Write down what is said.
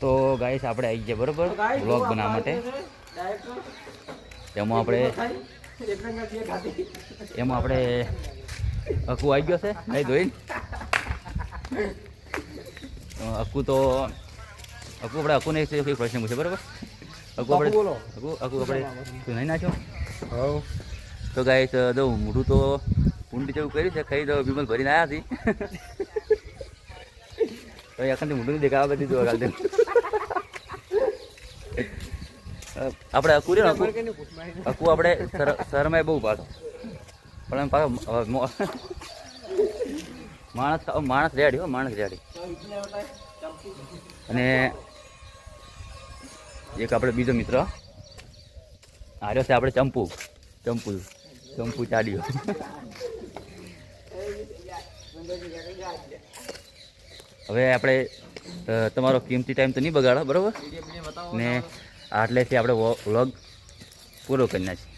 તો ગાઈસ આપણે આવી ગયા બરોબર વ્લોગ બનાવવા માટે. એમાં આપણે અકુ આવી ગયો છે અહીં ધોઈને. અકુ આપણે અકુને એક પ્રશ્ન પૂછે બરાબર. અકુ આપણે તું નહીં નાખ્યો. તો ગાઈસ દઉં મોઢું તો ઊંડી જેવું કર્યું છે. ખાઈ દો વિમલ ભરીને આવ્યા હતી. તો આખા મોઢું દેખાવા બધી જોવા ગાલ દે. આપણે અકુ રે અકુ આપણે શરમાય બહુ પાછો પણ પાછો માણસ રેડી હો માણસ રેડી. અને એક આપણે બીજો મિત્ર હાર્યો છે આપણે ચંપુ ચાડ્યો. હવે આપણે તમારો કિંમતી ટાઈમ તો નહીં બગાડો બરાબર ને આટલેથી આપણે વ્લોગ પૂરો કરી નાખીએ.